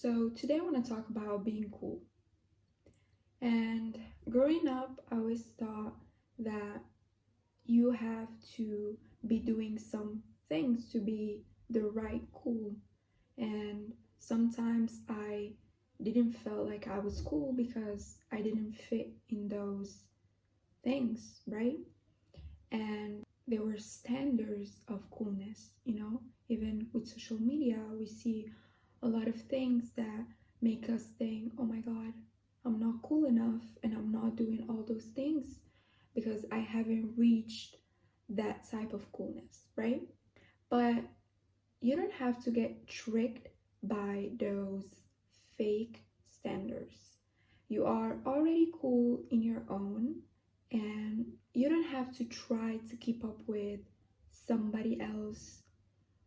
So today I want to talk about being cool. And growing up, I always thought that you have to be doing some things to be the right cool. And sometimes I didn't feel like I was cool because I didn't fit in those things, right? And there were standards of coolness, even with social media, we see a lot of things that make us think, oh my God, I'm not cool enough and I'm not doing all those things because I haven't reached that type of coolness, right? But you don't have to get tricked by those fake standards. You are already cool in your own, and you don't have to try to keep up with somebody else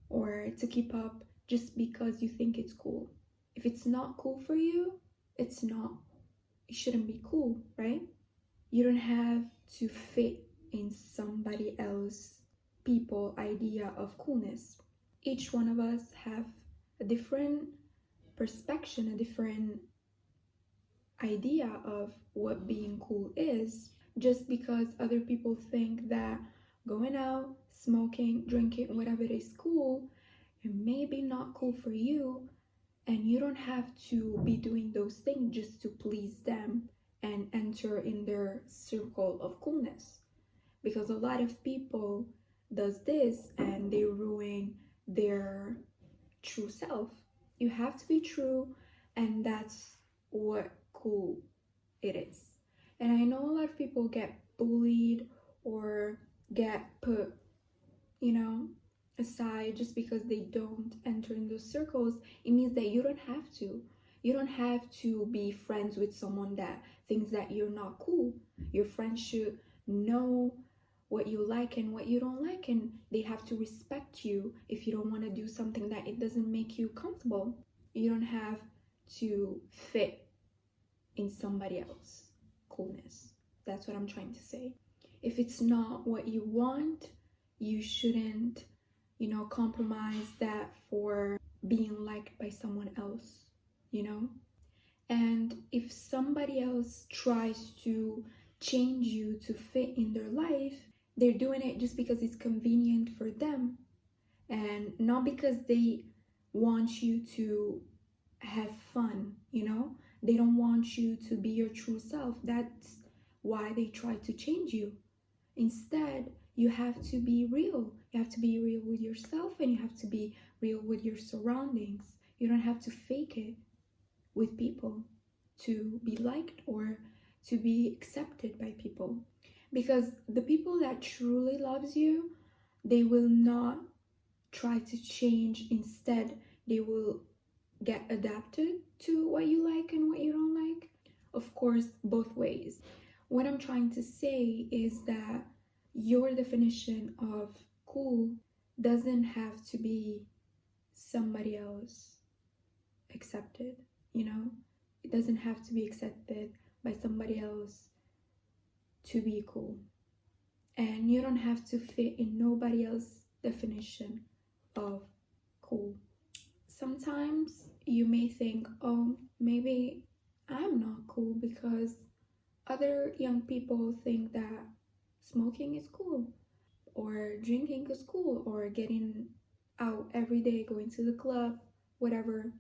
or to keep up just because you think it's cool. If it's not cool for you, it's not, it shouldn't be cool, right? You don't have to fit in somebody else people idea of coolness. Each one of us have a different perspective, a different idea of what being cool is. Just because other people think that going out, smoking, drinking, whatever is cool, it may be not cool for you, and you don't have to be doing those things just to please them and enter in their circle of coolness, because a lot of people does this and they ruin their true self. You have to be true, and that's what cool it is. And I know a lot of people get bullied or get put, you know, aside just because they don't enter in those circles. It means that you don't have to. You don't have to be friends with someone that thinks that you're not cool. Your friends should know what you like and what you don't like, and they have to respect you if you don't want to do something that it doesn't make you comfortable. You don't have to fit in somebody else's coolness. That's what I'm trying to say. If it's not what you want, you shouldn't, compromise that for being liked by someone else, you know? And if somebody else tries to change you to fit in their life, they're doing it just because it's convenient for them and not because they want you to have fun, They don't want you to be your true self. That's why they try to change you. Instead, you have to be real. You have to be real with yourself, and you have to be real with your surroundings. You don't have to fake it with people to be liked or to be accepted by people. Because the people that truly loves you, they will not try to change. Instead, they will get adapted to what you like and what you don't like. Of course, both ways. What I'm trying to say is that your definition of cool doesn't have to be somebody else accepted, It doesn't have to be accepted by somebody else to be cool. And you don't have to fit in nobody else's definition of cool. Sometimes you may think, oh, maybe I'm not cool because other young people think that smoking is cool, or drinking is cool, or getting out every day, going to the club, whatever,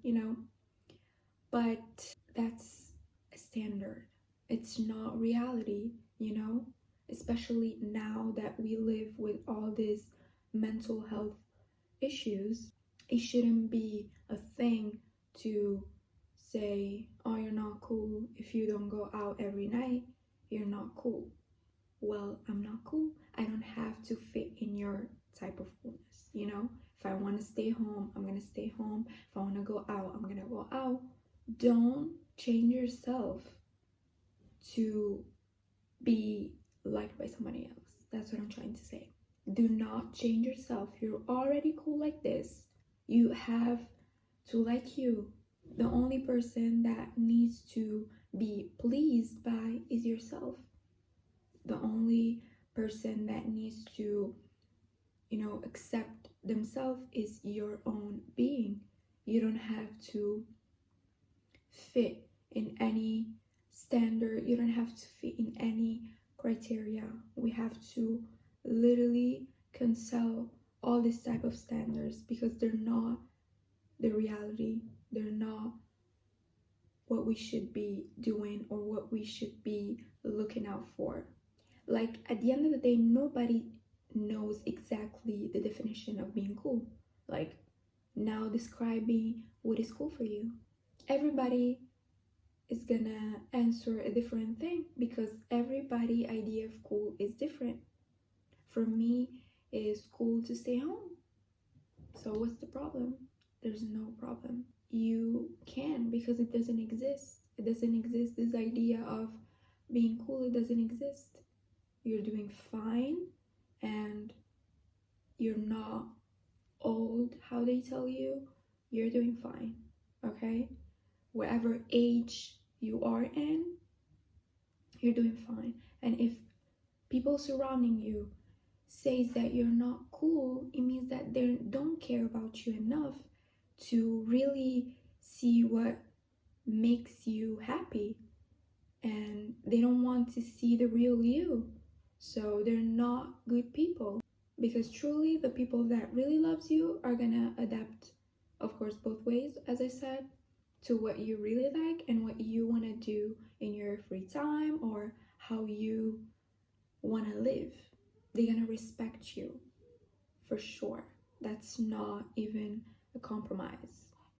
But that's a standard. It's not reality, Especially now that we live with all these mental health issues. It shouldn't be a thing to say, oh, you're not cool if you don't go out every night. You're not cool. Well, I'm not cool. I don't have to fit in your type of coolness, If I want to stay home, I'm going to stay home. If I want to go out, I'm going to go out. Don't change yourself to be liked by somebody else. That's what I'm trying to say. Do not change yourself. You're already cool like this. You have to like you. The only person that needs to be pleased by is yourself. The only person that needs to, accept themselves is your own being. You don't have to fit in any standard. You don't have to fit in any criteria. We have to literally cancel all this type of standards because they're not the reality. They're not what we should be doing or what we should be looking out for. Like, at the end of the day, nobody knows exactly the definition of being cool. Like, now describing what is cool for you. Everybody is gonna answer a different thing because everybody's idea of cool is different. For me, it is cool to stay home. So what's the problem? There's no problem. You can, because it doesn't exist. It doesn't exist. This idea of being cool, it doesn't exist. You're doing fine and you're not old, how they tell you. You're doing fine, okay? Whatever age you are in, you're doing fine. And if people surrounding you says that you're not cool, it means that they don't care about you enough to really see what makes you happy, and they don't want to see the real you. So they're not good people, because truly the people that really loves you are gonna adapt, of course, both ways, as I said, to what you really like and what you want to do in your free time or how you want to live. They're gonna respect you for sure. That's not even a compromise.